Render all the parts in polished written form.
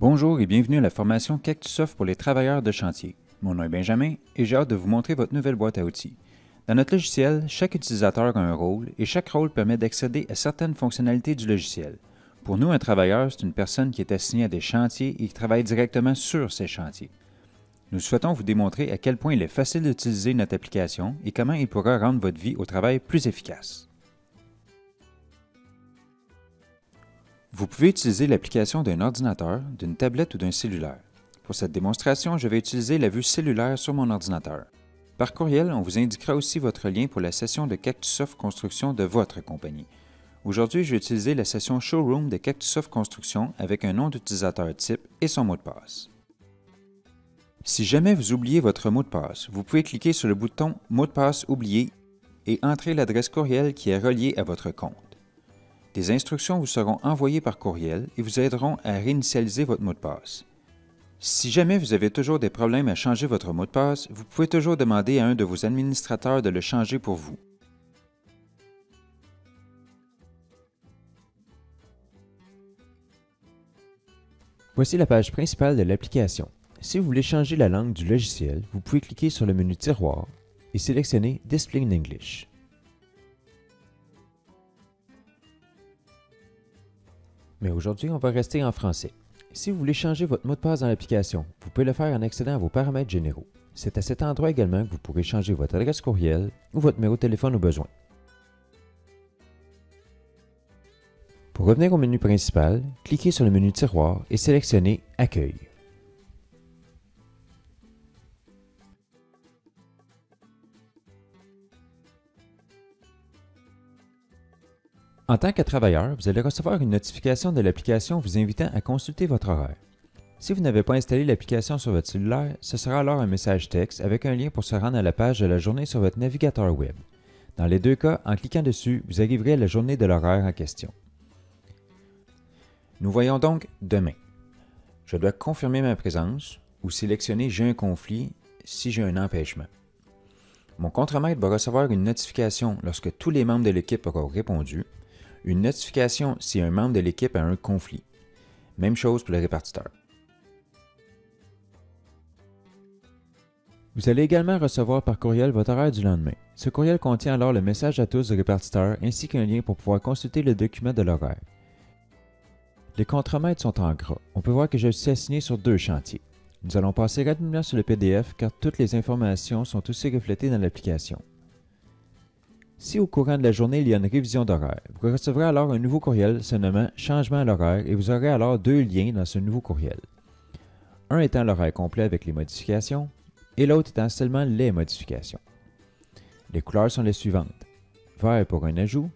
Bonjour et bienvenue à la formation Cactusoft pour les travailleurs de chantier. Mon nom est Benjamin et j'ai hâte de vous montrer votre nouvelle boîte à outils. Dans notre logiciel, chaque utilisateur a un rôle et chaque rôle permet d'accéder à certaines fonctionnalités du logiciel. Pour nous, un travailleur, c'est une personne qui est assignée à des chantiers et qui travaille directement sur ces chantiers. Nous souhaitons vous démontrer à quel point il est facile d'utiliser notre application et comment il pourra rendre votre vie au travail plus efficace. Vous pouvez utiliser l'application d'un ordinateur, d'une tablette ou d'un cellulaire. Pour cette démonstration, je vais utiliser la vue cellulaire sur mon ordinateur. Par courriel, on vous indiquera aussi votre lien pour la session de Cactusoft Construction de votre compagnie. Aujourd'hui, je vais utiliser la session Showroom de Cactusoft Construction avec un nom d'utilisateur type et son mot de passe. Si jamais vous oubliez votre mot de passe, vous pouvez cliquer sur le bouton « Mot de passe oublié » et entrer l'adresse courriel qui est reliée à votre compte. Des instructions vous seront envoyées par courriel et vous aideront à réinitialiser votre mot de passe. Si jamais vous avez toujours des problèmes à changer votre mot de passe, vous pouvez toujours demander à un de vos administrateurs de le changer pour vous. Voici la page principale de l'application. Si vous voulez changer la langue du logiciel, vous pouvez cliquer sur le menu Tiroir et sélectionner Display in English. Mais aujourd'hui, on va rester en français. Si vous voulez changer votre mot de passe dans l'application, vous pouvez le faire en accédant à vos paramètres généraux. C'est à cet endroit également que vous pourrez changer votre adresse courriel ou votre numéro de téléphone au besoin. Pour revenir au menu principal, cliquez sur le menu Tiroir et sélectionnez Accueil. En tant que travailleur, vous allez recevoir une notification de l'application vous invitant à consulter votre horaire. Si vous n'avez pas installé l'application sur votre cellulaire, ce sera alors un message texte avec un lien pour se rendre à la page de la journée sur votre navigateur web. Dans les deux cas, en cliquant dessus, vous arriverez à la journée de l'horaire en question. Nous voyons donc demain. Je dois confirmer ma présence ou sélectionner « J'ai un conflit » si j'ai un empêchement. Mon contremaître va recevoir une notification lorsque tous les membres de l'équipe auront répondu, une notification si un membre de l'équipe a un conflit. Même chose pour le répartiteur. Vous allez également recevoir par courriel votre horaire du lendemain. Ce courriel contient alors le message à tous du répartiteur ainsi qu'un lien pour pouvoir consulter le document de l'horaire. Les contremaîtres sont en gras. On peut voir que je suis assigné sur 2 chantiers. Nous allons passer rapidement sur le PDF car toutes les informations sont aussi reflétées dans l'application. Si au courant de la journée il y a une révision d'horaire, vous recevrez alors un nouveau courriel se nommant « Changement à l'horaire » et vous aurez alors 2 liens dans ce nouveau courriel. Un étant l'horaire complet avec les modifications et l'autre étant seulement les modifications. Les couleurs sont les suivantes: vert pour un ajout,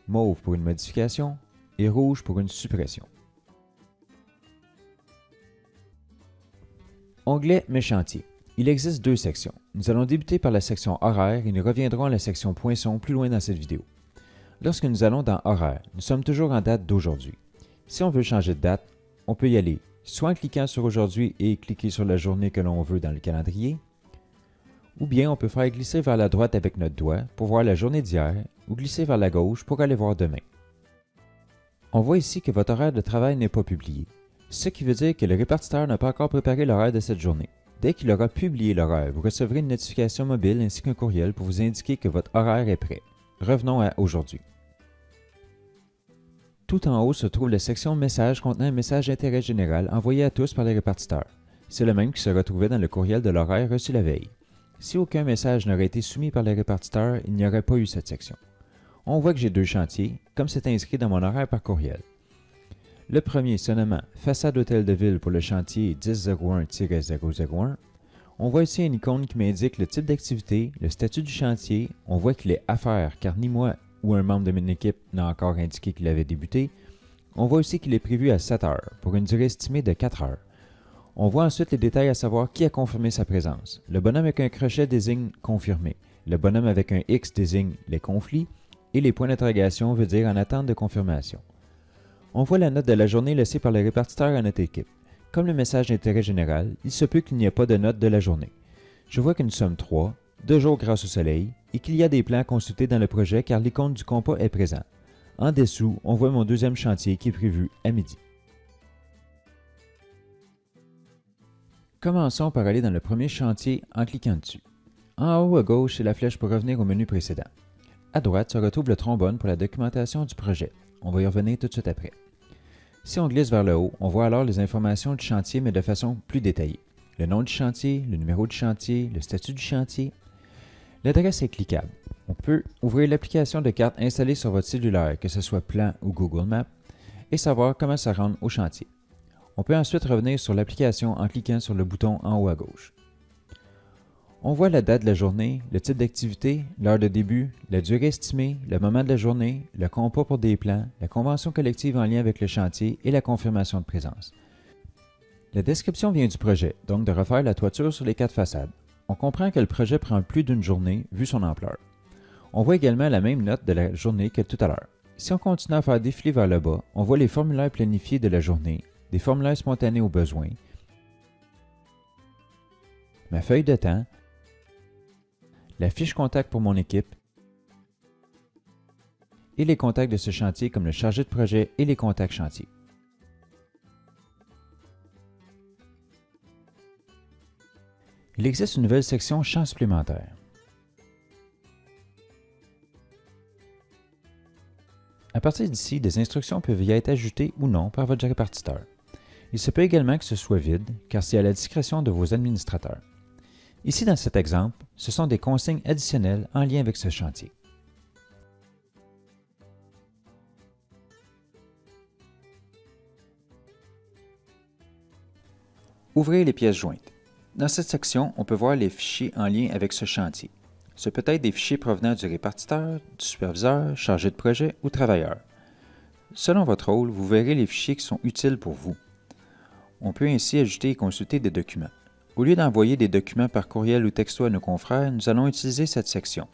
mauve pour une modification et rouge pour une suppression. Onglet Mes chantiers. Il existe 2 sections. Nous allons débuter par la section Horaire et nous reviendrons à la section Poinçons plus loin dans cette vidéo. Lorsque nous allons dans Horaire, nous sommes toujours en date d'aujourd'hui. Si on veut changer de date, on peut y aller soit en cliquant sur Aujourd'hui et cliquer sur la journée que l'on veut dans le calendrier, ou bien on peut faire glisser vers la droite avec notre doigt pour voir la journée d'hier ou glisser vers la gauche pour aller voir demain. On voit ici que votre horaire de travail n'est pas publié, ce qui veut dire que le répartiteur n'a pas encore préparé l'horaire de cette journée. Dès qu'il aura publié l'horaire, vous recevrez une notification mobile ainsi qu'un courriel pour vous indiquer que votre horaire est prêt. Revenons à aujourd'hui. Tout en haut se trouve la section Messages contenant un message d'intérêt général envoyé à tous par les répartiteurs. C'est le même qui se retrouvait dans le courriel de l'horaire reçu la veille. Si aucun message n'aurait été soumis par les répartiteurs, il n'y aurait pas eu cette section. On voit que j'ai 2 chantiers, comme c'est inscrit dans mon horaire par courriel. Le premier se nommant Façade Hôtel de Ville pour le chantier 1001-001. On voit ici une icône qui m'indique le type d'activité, le statut du chantier. On voit qu'il est à faire car ni moi ou un membre de mon équipe n'a encore indiqué qu'il avait débuté. On voit aussi qu'il est prévu à 7 heures pour une durée estimée de 4 heures. On voit ensuite les détails à savoir qui a confirmé sa présence. Le bonhomme avec un crochet désigne « Confirmé ». Le bonhomme avec un X désigne « Les conflits » et les points d'interrogation veut dire « En attente de confirmation ». On voit la note de la journée laissée par le répartiteur à notre équipe. Comme le message d'intérêt général, il se peut qu'il n'y ait pas de note de la journée. Je vois que nous sommes 3, 2 jours grâce au soleil, et qu'il y a des plans à consulter dans le projet car l'icône du compas est présente. En dessous, on voit mon 2e chantier qui est prévu à midi. Commençons par aller dans le premier chantier en cliquant dessus. En haut à gauche, c'est la flèche pour revenir au menu précédent. À droite se retrouve le trombone pour la documentation du projet. On va y revenir tout de suite après. Si on glisse vers le haut, on voit alors les informations du chantier mais de façon plus détaillée. Le nom du chantier, le numéro du chantier, le statut du chantier. L'adresse est cliquable. On peut ouvrir l'application de carte installée sur votre cellulaire, que ce soit Plan ou Google Maps, et savoir comment se rendre au chantier. On peut ensuite revenir sur l'application en cliquant sur le bouton en haut à gauche. On voit la date de la journée, le type d'activité, l'heure de début, la durée estimée, le moment de la journée, le compas pour des plans, la convention collective en lien avec le chantier et la confirmation de présence. La description vient du projet, donc de refaire la toiture sur les 4 façades. On comprend que le projet prend plus d'une journée vu son ampleur. On voit également la même note de la journée que tout à l'heure. Si on continue à faire défiler vers le bas, on voit les formulaires planifiés de la journée, des formulaires spontanés au besoin, ma feuille de temps, la fiche contact pour mon équipe et les contacts de ce chantier comme le chargé de projet et les contacts chantier. Il existe une nouvelle section champs supplémentaires. À partir d'ici, des instructions peuvent y être ajoutées ou non par votre répartiteur. Il se peut également que ce soit vide, car c'est à la discrétion de vos administrateurs. Ici, dans cet exemple, ce sont des consignes additionnelles en lien avec ce chantier. Ouvrez les pièces jointes. Dans cette section, on peut voir les fichiers en lien avec ce chantier. Ce peut être des fichiers provenant du répartiteur, du superviseur, chargé de projet ou travailleur. Selon votre rôle, vous verrez les fichiers qui sont utiles pour vous. On peut ainsi ajouter et consulter des documents. Au lieu d'envoyer des documents par courriel ou texto à nos confrères, nous allons utiliser cette section,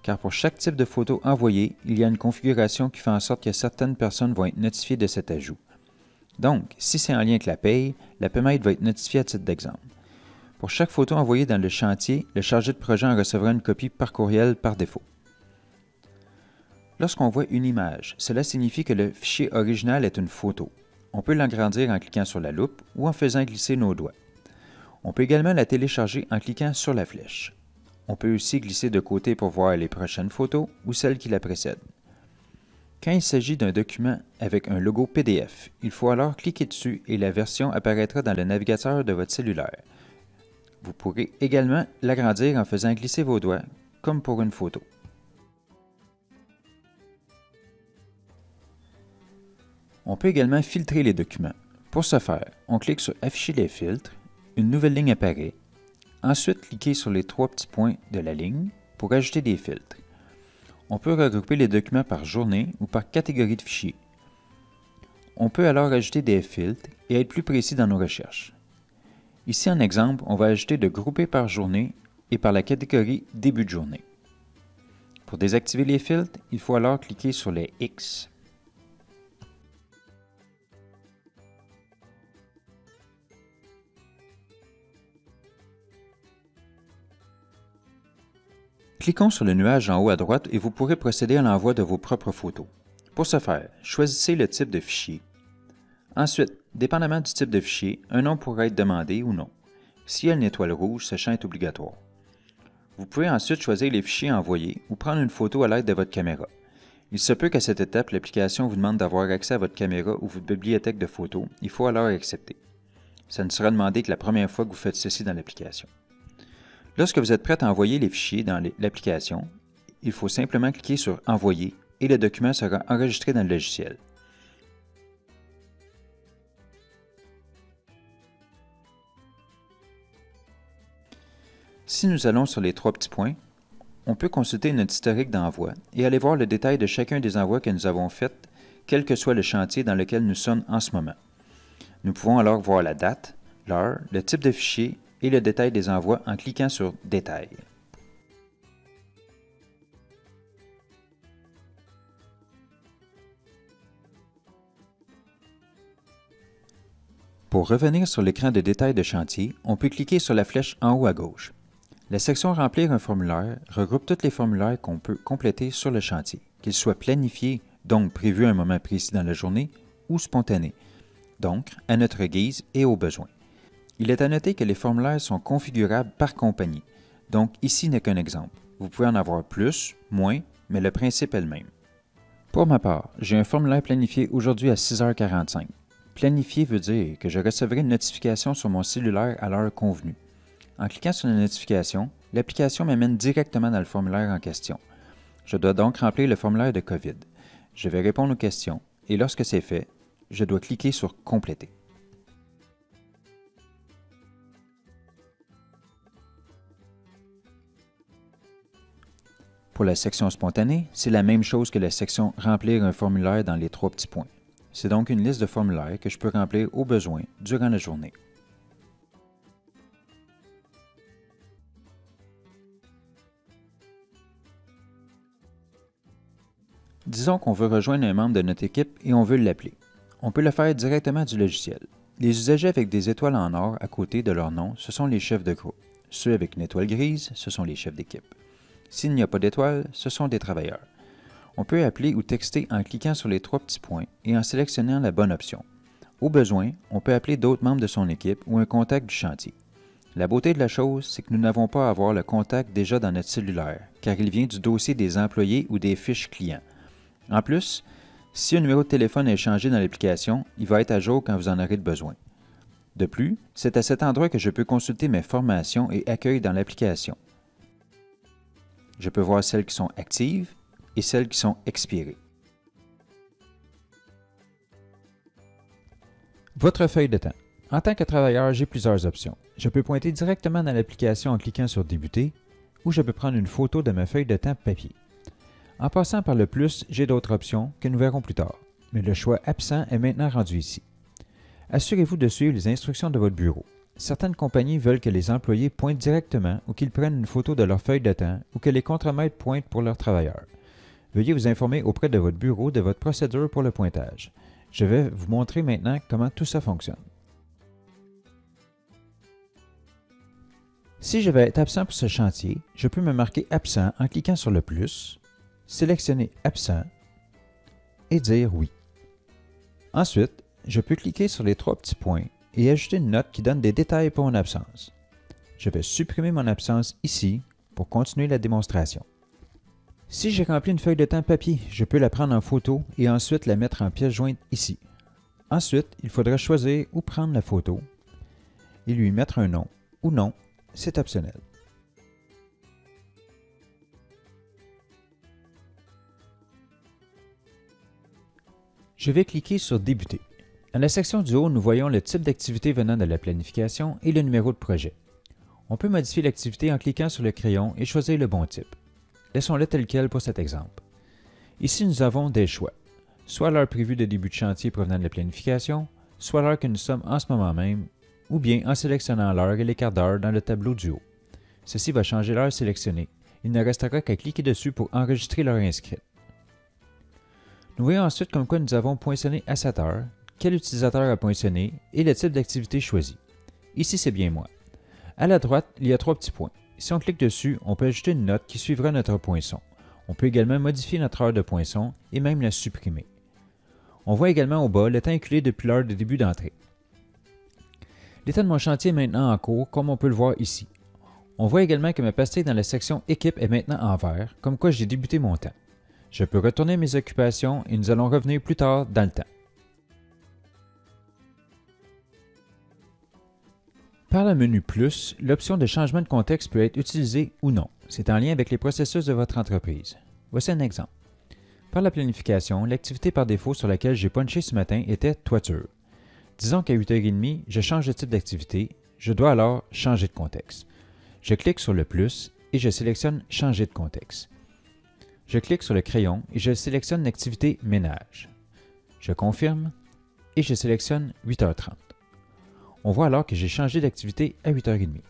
car pour chaque type de photo envoyée, il y a une configuration qui fait en sorte que certaines personnes vont être notifiées de cet ajout. Donc, si c'est en lien avec la paye, la paiement va être notifiée à titre d'exemple. Pour chaque photo envoyée dans le chantier, le chargé de projet en recevra une copie par courriel par défaut. Lorsqu'on voit une image, cela signifie que le fichier original est une photo. On peut l'agrandir en cliquant sur la loupe ou en faisant glisser nos doigts. On peut également la télécharger en cliquant sur la flèche. On peut aussi glisser de côté pour voir les prochaines photos ou celles qui la précèdent. Quand il s'agit d'un document avec un logo PDF, il faut alors cliquer dessus et la version apparaîtra dans le navigateur de votre cellulaire. Vous pourrez également l'agrandir en faisant glisser vos doigts, comme pour une photo. On peut également filtrer les documents. Pour ce faire, on clique sur « Afficher les filtres », une nouvelle ligne apparaît. Ensuite, cliquez sur les 3 petits points de la ligne pour ajouter des filtres. On peut regrouper les documents par journée ou par catégorie de fichiers. On peut alors ajouter des filtres et être plus précis dans nos recherches. Ici, en exemple, on va ajouter de grouper par journée et par la catégorie début de journée. Pour désactiver les filtres, il faut alors cliquer sur les X. Cliquons sur le nuage en haut à droite et vous pourrez procéder à l'envoi de vos propres photos. Pour ce faire, choisissez le type de fichier. Ensuite, dépendamment du type de fichier, un nom pourra être demandé ou non. S'il y a une étoile rouge, ce champ est obligatoire. Vous pouvez ensuite choisir les fichiers envoyés ou prendre une photo à l'aide de votre caméra. Il se peut qu'à cette étape, l'application vous demande d'avoir accès à votre caméra ou votre bibliothèque de photos. Il faut alors accepter. Ça ne sera demandé que la première fois que vous faites ceci dans l'application. Lorsque vous êtes prêt à envoyer les fichiers dans l'application, il faut simplement cliquer sur « Envoyer » et le document sera enregistré dans le logiciel. Si nous allons sur les 3 petits points, on peut consulter notre historique d'envoi et aller voir le détail de chacun des envois que nous avons faits, quel que soit le chantier dans lequel nous sommes en ce moment. Nous pouvons alors voir la date, l'heure, le type de fichier et le détail des envois en cliquant sur « Détail ». Pour revenir sur l'écran de détail de chantier, on peut cliquer sur la flèche en haut à gauche. La section « Remplir un formulaire » regroupe tous les formulaires qu'on peut compléter sur le chantier, qu'ils soient planifiés, donc prévus à un moment précis dans la journée, ou spontanés, donc à notre guise et au besoin. Il est à noter que les formulaires sont configurables par compagnie, donc ici n'est qu'un exemple. Vous pouvez en avoir plus, moins, mais le principe est le même. Pour ma part, j'ai un formulaire planifié aujourd'hui à 6h45. Planifié veut dire que je recevrai une notification sur mon cellulaire à l'heure convenue. En cliquant sur la notification, l'application m'amène directement dans le formulaire en question. Je dois donc remplir le formulaire de COVID. Je vais répondre aux questions et lorsque c'est fait, je dois cliquer sur « Compléter ». Pour la section spontanée, c'est la même chose que la section « Remplir un formulaire » dans les 3 petits points. C'est donc une liste de formulaires que je peux remplir au besoin durant la journée. Disons qu'on veut rejoindre un membre de notre équipe et on veut l'appeler. On peut le faire directement du logiciel. Les usagers avec des étoiles en or à côté de leur nom, ce sont les chefs de groupe. Ceux avec une étoile grise, ce sont les chefs d'équipe. S'il n'y a pas d'étoile, ce sont des travailleurs. On peut appeler ou texter en cliquant sur les 3 petits points et en sélectionnant la bonne option. Au besoin, on peut appeler d'autres membres de son équipe ou un contact du chantier. La beauté de la chose, c'est que nous n'avons pas à avoir le contact déjà dans notre cellulaire, car il vient du dossier des employés ou des fiches clients. En plus, si un numéro de téléphone est changé dans l'application, il va être à jour quand vous en aurez besoin. De plus, c'est à cet endroit que je peux consulter mes formations et accueils dans l'application. Je peux voir celles qui sont actives et celles qui sont expirées. Votre feuille de temps. En tant que travailleur, j'ai plusieurs options. Je peux pointer directement dans l'application en cliquant sur « Débuter » ou je peux prendre une photo de ma feuille de temps papier. En passant par le plus, j'ai d'autres options que nous verrons plus tard, mais le choix « Absent » est maintenant rendu ici. Assurez-vous de suivre les instructions de votre bureau. Certaines compagnies veulent que les employés pointent directement ou qu'ils prennent une photo de leur feuille de temps ou que les contremaîtres pointent pour leurs travailleurs. Veuillez vous informer auprès de votre bureau de votre procédure pour le pointage. Je vais vous montrer maintenant comment tout ça fonctionne. Si je vais être absent pour ce chantier, je peux me marquer absent en cliquant sur le plus, sélectionner absent et dire oui. Ensuite, je peux cliquer sur les 3 petits points et ajouter une note qui donne des détails pour mon absence. Je vais supprimer mon absence ici pour continuer la démonstration. Si j'ai rempli une feuille de temps papier, je peux la prendre en photo et ensuite la mettre en pièce jointe ici. Ensuite, il faudra choisir où prendre la photo et lui mettre un nom ou non, c'est optionnel. Je vais cliquer sur « Débuter ». Dans la section du haut, nous voyons le type d'activité venant de la planification et le numéro de projet. On peut modifier l'activité en cliquant sur le crayon et choisir le bon type. Laissons-le tel quel pour cet exemple. Ici, nous avons des choix, soit l'heure prévue de début de chantier provenant de la planification, soit l'heure que nous sommes en ce moment même, ou bien en sélectionnant l'heure et les quarts d'heure dans le tableau du haut. Ceci va changer l'heure sélectionnée. Il ne restera qu'à cliquer dessus pour enregistrer l'heure inscrite. Nous voyons ensuite comme quoi nous avons poinçonné à cette heure, quel utilisateur a poinçonné et le type d'activité choisi. Ici, c'est bien moi. À la droite, il y a 3 petits points. Si on clique dessus, on peut ajouter une note qui suivra notre poinçon. On peut également modifier notre heure de poinçon et même la supprimer. On voit également au bas le temps écoulé depuis l'heure de début d'entrée. L'état de mon chantier est maintenant en cours, comme on peut le voir ici. On voit également que ma pastille dans la section « Équipe » est maintenant en vert, comme quoi j'ai débuté mon temps. Je peux retourner à mes occupations et nous allons revenir plus tard dans le temps. Par le menu Plus, l'option de changement de contexte peut être utilisée ou non. C'est en lien avec les processus de votre entreprise. Voici un exemple. Par la planification, l'activité par défaut sur laquelle j'ai punché ce matin était toiture. Disons qu'à 8h30, je change de type d'activité, je dois alors changer de contexte. Je clique sur le plus et je sélectionne Changer de contexte. Je clique sur le crayon et je sélectionne l'activité ménage. Je confirme et je sélectionne 8h30. On voit alors que j'ai changé d'activité à 8h30.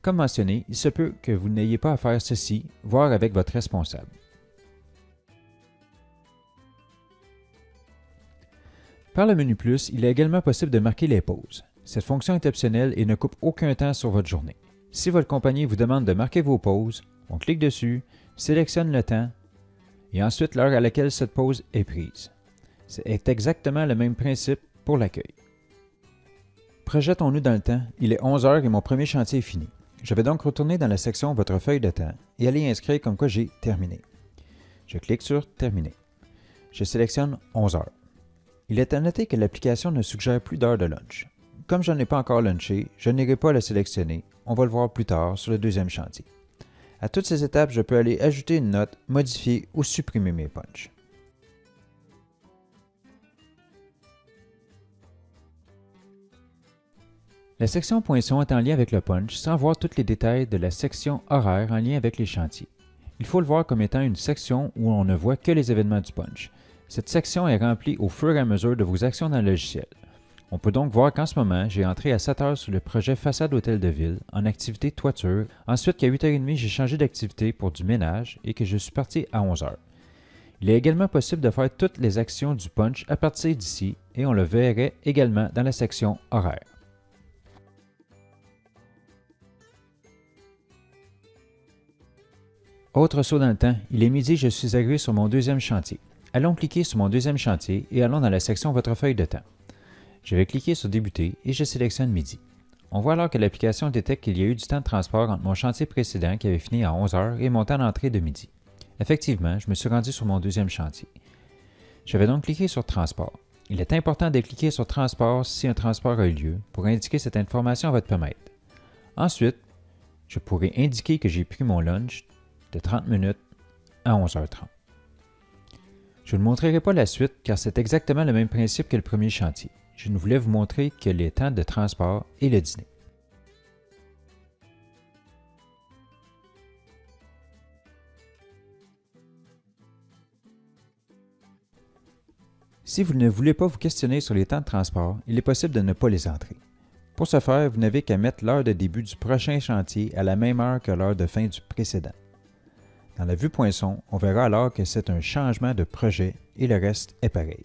Comme mentionné, il se peut que vous n'ayez pas à faire ceci, voire avec votre responsable. Par le menu Plus, il est également possible de marquer les pauses. Cette fonction est optionnelle et ne coupe aucun temps sur votre journée. Si votre compagnie vous demande de marquer vos pauses, on clique dessus, sélectionne le temps et ensuite l'heure à laquelle cette pause est prise. C'est exactement le même principe pour l'accueil. Projetons-nous dans le temps, il est 11 heures et mon premier chantier est fini. Je vais donc retourner dans la section « Votre feuille de temps » et aller inscrire comme quoi j'ai terminé. Je clique sur « Terminer ». Je sélectionne 11 heures. Il est à noter que l'application ne suggère plus d'heures de lunch. Comme je n'ai pas encore lunché, je n'irai pas le sélectionner. On va le voir plus tard sur le deuxième chantier. À toutes ces étapes, je peux aller ajouter une note, modifier ou supprimer mes punchs. La section poinçon est en lien avec le punch sans voir tous les détails de la section horaire en lien avec les chantiers. Il faut le voir comme étant une section où on ne voit que les événements du punch. Cette section est remplie au fur et à mesure de vos actions dans le logiciel. On peut donc voir qu'en ce moment, j'ai entré à 7 heures sur le projet façade hôtel de ville en activité toiture, ensuite qu'à 8h30 j'ai changé d'activité pour du ménage et que je suis parti à 11 heures. Il est également possible de faire toutes les actions du punch à partir d'ici et on le verrait également dans la section horaire. Autre saut dans le temps, il est midi et je suis arrivé sur mon deuxième chantier. Allons cliquer sur mon deuxième chantier et allons dans la section « Votre feuille de temps ». Je vais cliquer sur « Débuter » et je sélectionne midi. On voit alors que l'application détecte qu'il y a eu du temps de transport entre mon chantier précédent qui avait fini à 11 heures et mon temps d'entrée de midi. Effectivement, je me suis rendu sur mon deuxième chantier. Je vais donc cliquer sur « Transport ». Il est important de cliquer sur « Transport » si un transport a eu lieu pour indiquer cette information à votre fenêtre. Ensuite, je pourrai indiquer que j'ai pris mon lunch de 30 minutes à 11h30. Je ne montrerai pas la suite car c'est exactement le même principe que le premier chantier. Je ne voulais vous montrer que les temps de transport et le dîner. Si vous ne voulez pas vous questionner sur les temps de transport, il est possible de ne pas les entrer. Pour ce faire, vous n'avez qu'à mettre l'heure de début du prochain chantier à la même heure que l'heure de fin du précédent. Dans la vue poinçon, on verra alors que c'est un changement de projet et le reste est pareil.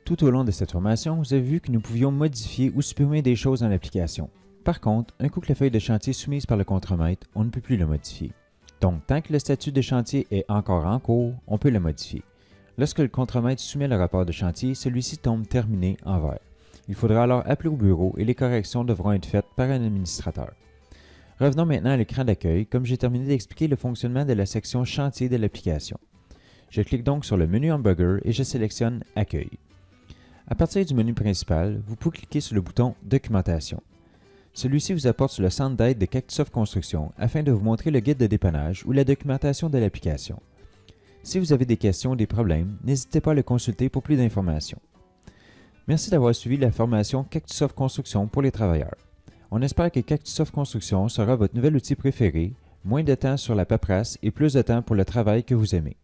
Tout au long de cette formation, vous avez vu que nous pouvions modifier ou supprimer des choses dans l'application. Par contre, un coup que la feuille de chantier est soumise par le contremaître, on ne peut plus le modifier. Donc, tant que le statut de chantier est encore en cours, on peut le modifier. Lorsque le contremaître soumet le rapport de chantier, celui-ci tombe terminé en vert. Il faudra alors appeler au bureau et les corrections devront être faites par un administrateur. Revenons maintenant à l'écran d'accueil, comme j'ai terminé d'expliquer le fonctionnement de la section chantier de l'application. Je clique donc sur le menu Hamburger et je sélectionne Accueil. À partir du menu principal, vous pouvez cliquer sur le bouton « Documentation ». Celui-ci vous apporte sur le centre d'aide de Cactusoft Construction afin de vous montrer le guide de dépannage ou la documentation de l'application. Si vous avez des questions ou des problèmes, n'hésitez pas à le consulter pour plus d'informations. Merci d'avoir suivi la formation Cactusoft Construction pour les travailleurs. On espère que Cactusoft Construction sera votre nouvel outil préféré, moins de temps sur la paperasse et plus de temps pour le travail que vous aimez.